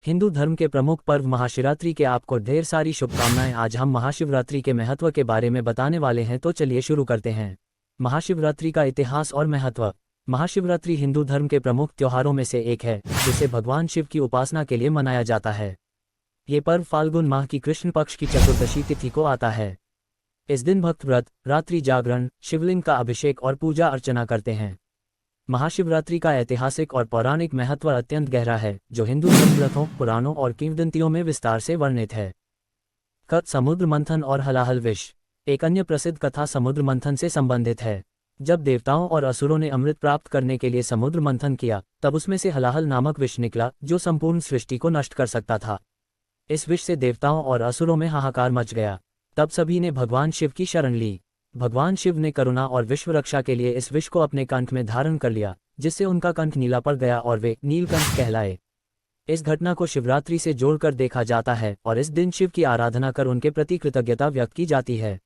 हिंदू धर्म के प्रमुख पर्व महाशिवरात्रि के आपको ढेर सारी शुभकामनाएं। आज हम महाशिवरात्रि के महत्व के बारे में बताने वाले हैं, तो चलिए शुरू करते हैं। महाशिवरात्रि का इतिहास और महत्व। महाशिवरात्रि हिंदू धर्म के प्रमुख त्योहारों में से एक है, जिसे भगवान शिव की उपासना के लिए मनाया जाता है। ये पर्व फाल्गुन माह की कृष्ण पक्ष की चतुर्दशी तिथि को आता है। इस दिन भक्त व्रत, रात्रि जागरण, शिवलिंग का अभिषेक और पूजा अर्चना करते हैं। महाशिवरात्रि का ऐतिहासिक और पौराणिक महत्व अत्यंत गहरा है, जो हिंदू धर्म ग्रंथों, पुराणों और किंवदंतियों में विस्तार से वर्णित है। समुद्र मंथन और हलाहल विष। एक अन्य प्रसिद्ध कथा समुद्र मंथन से संबंधित है। जब देवताओं और असुरों ने अमृत प्राप्त करने के लिए समुद्र मंथन किया, तब उसमें से हलाहल नामक विष निकला, जो संपूर्ण सृष्टि को नष्ट कर सकता था। इस विष से देवताओं और असुरों में हाहाकार मच गया। तब सभी ने भगवान शिव की शरण ली। भगवान शिव ने करुणा और विश्व रक्षा के लिए इस विष को अपने कंठ में धारण कर लिया, जिससे उनका कंठ नीला पड़ गया और वे नीलकंठ कहलाए। इस घटना को शिवरात्रि से जोड़कर देखा जाता है और इस दिन शिव की आराधना कर उनके प्रति कृतज्ञता व्यक्त की जाती है।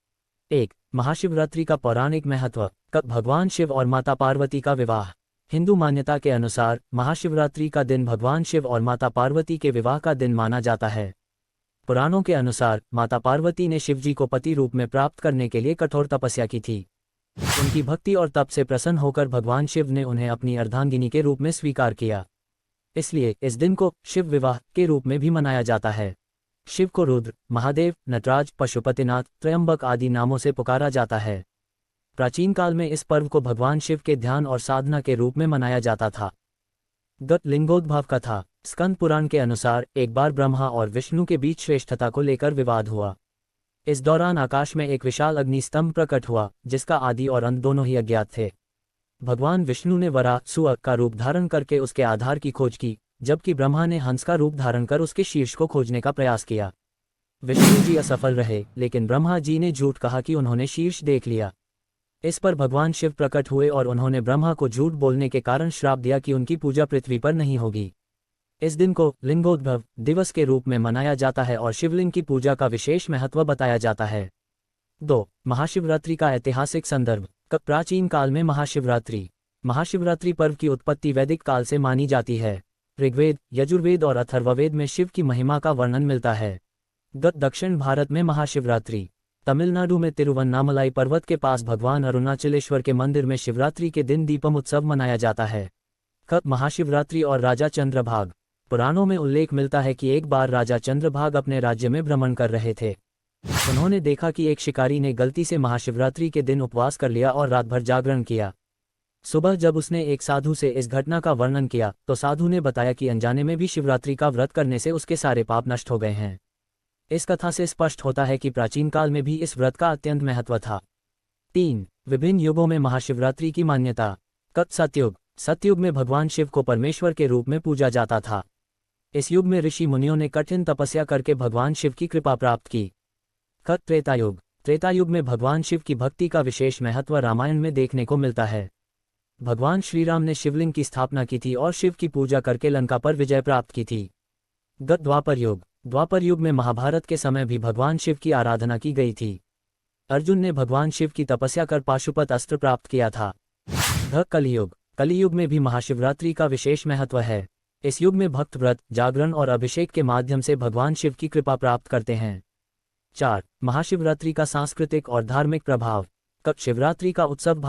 1. महाशिवरात्रि का पौराणिक महत्व। भगवान शिव और माता पार्वती का विवाह। हिंदू मान्यता के अनुसार महाशिवरात्रि का दिन भगवान शिव और माता पार्वती के विवाह का दिन माना जाता है। पुराणों के अनुसार माता पार्वती ने शिवजी को पति रूप में प्राप्त करने के लिए कठोर तपस्या की थी। उनकी भक्ति और तप से प्रसन्न होकर भगवान शिव ने उन्हें अपनी अर्धांगिनी के रूप में स्वीकार किया। इसलिए इस दिन को शिव विवाह के रूप में भी मनाया जाता है। शिव को रुद्र, महादेव, नटराज, पशुपतिनाथ, त्रयंबक आदि नामों से पुकारा जाता है। प्राचीन काल में इस पर्व को भगवान शिव के ध्यान और साधना के रूप में मनाया जाता था। लिंगोद्भव कथा। स्कंद पुराण के अनुसार एक बार ब्रह्मा और विष्णु के बीच श्रेष्ठता को लेकर विवाद हुआ। इस दौरान आकाश में एक विशाल अग्निस्तंभ प्रकट हुआ, जिसका आदि और अंत दोनों ही अज्ञात थे। भगवान विष्णु ने वराह सुअर का रूप धारण करके उसके आधार की खोज की, जबकि ब्रह्मा ने हंस का रूप धारण कर उसके शीर्ष को खोजने का प्रयास किया। विष्णु जी असफल रहे, लेकिन ब्रह्मा जी ने झूठ कहा कि उन्होंने शीर्ष देख लिया। इस पर भगवान शिव प्रकट हुए और उन्होंने ब्रह्मा को झूठ बोलने के कारण श्राप दिया कि उनकी पूजा पृथ्वी पर नहीं होगी। इस दिन को लिंगोद्भव दिवस के रूप में मनाया जाता है और शिवलिंग की पूजा का विशेष महत्व बताया जाता है। 2. महाशिवरात्रि का ऐतिहासिक संदर्भ। प्राचीन काल में महाशिवरात्रि पर्व की उत्पत्ति वैदिक काल से मानी जाती है। ऋग्वेद, यजुर्वेद और अथर्ववेद में शिव की महिमा का वर्णन मिलता है। दक्षिण भारत में महाशिवरात्रि। तमिलनाडु में तिरुवन्नामलाई पर्वत के पास भगवान अरुणाचलेश्वर के मंदिर में शिवरात्रि के दिन दीपम उत्सव मनाया जाता है। महाशिवरात्रि और राजा चंद्रभाग। पुराणों में उल्लेख मिलता है कि एक बार राजा चंद्रभाग अपने राज्य में भ्रमण कर रहे थे। उन्होंने देखा कि एक शिकारी ने गलती से महाशिवरात्रि के दिन उपवास कर लिया और रात भर जागरण किया। सुबह जब उसने एक साधु से इस घटना का वर्णन किया, तो साधु ने बताया कि अनजाने में भी शिवरात्रि का व्रत करने से उसके सारे पाप नष्ट हो गए हैं। इस कथा से स्पष्ट होता है कि प्राचीन काल में भी इस व्रत का अत्यंत महत्व था। 3. विभिन्न युगों में महाशिवरात्रि की मान्यता। सतयुग। सतयुग में भगवान शिव को परमेश्वर के रूप में पूजा जाता था। इस युग में ऋषि मुनियों ने कठिन तपस्या करके भगवान शिव की कृपा प्राप्त की। त्रेतायुग। त्रेतायुग में भगवान शिव की भक्ति का विशेष महत्व रामायण में देखने को मिलता है। भगवान श्रीराम ने शिवलिंग की स्थापना की थी और शिव की पूजा करके लंका पर विजय प्राप्त की थी। द्वापर युग। द्वापर युग में महाभारत के समय भी भगवान शिव की आराधना की गई थी। अर्जुन ने भगवान शिव की तपस्या कर पाशुपत अस्त्र प्राप्त किया था। कलियुग। कलियुग में भी महाशिवरात्रि का विशेष महत्व है। इस युग में भक्त व्रत, जागरण और अभिषेक के माध्यम से भगवान शिव की कृपा प्राप्त करते हैं। 4. महाशिवरात्रि का सांस्कृतिक और धार्मिक प्रभाव। शिवरात्रि का उत्सव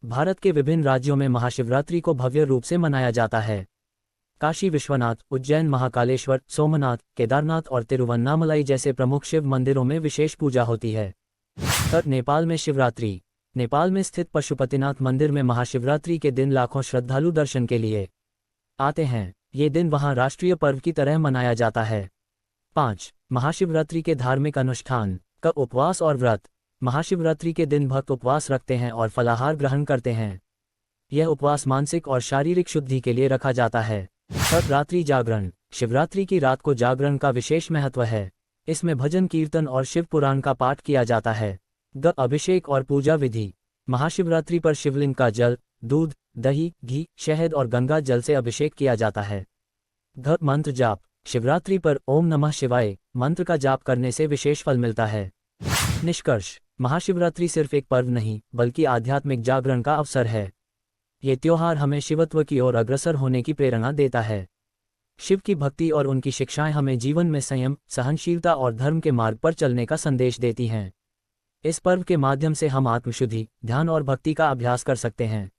भारत के विभिन्न राज्यों में महाशिवरात्रि को भव्य रूप से मनाया जाता है। काशी विश्वनाथ, उज्जैन महाकालेश्वर, सोमनाथ, केदारनाथ और तिरुवन्नामलाई जैसे प्रमुख शिव मंदिरों में विशेष पूजा होती है। नेपाल में शिवरात्रि। नेपाल में स्थित पशुपतिनाथ मंदिर में महाशिवरात्रि के दिन लाखों श्रद्धालु दर्शन के लिए आते हैं। ये दिन वहां राष्ट्रीय पर्व की तरह मनाया जाता है। 5. महाशिवरात्रि के धार्मिक अनुष्ठान। उपवास और व्रत। महाशिवरात्रि के दिन भक्त उपवास रखते हैं और फलाहार ग्रहण करते हैं। यह उपवास मानसिक और शारीरिक शुद्धि के लिए रखा जाता है। रात्रि जागरण। शिवरात्रि की रात को जागरण का विशेष महत्व है। इसमें भजन कीर्तन और शिव पुराण का पाठ किया जाता है। अभिषेक और पूजा विधि। महाशिवरात्रि पर शिवलिंग का जल, दूध, दही, घी, शहद और गंगा जल से अभिषेक किया जाता है। मंत्र जाप। शिवरात्रि पर ओम नमः शिवाय मंत्र का जाप करने से विशेष फल मिलता है। निष्कर्ष। महाशिवरात्रि सिर्फ एक पर्व नहीं, बल्कि आध्यात्मिक जागरण का अवसर है। ये त्योहार हमें शिवत्व की ओर अग्रसर होने की प्रेरणा देता है। शिव की भक्ति और उनकी शिक्षाएं हमें जीवन में संयम, सहनशीलता और धर्म के मार्ग पर चलने का संदेश देती हैं। इस पर्व के माध्यम से हम आत्मशुद्धि, ध्यान और भक्ति का अभ्यास कर सकते हैं।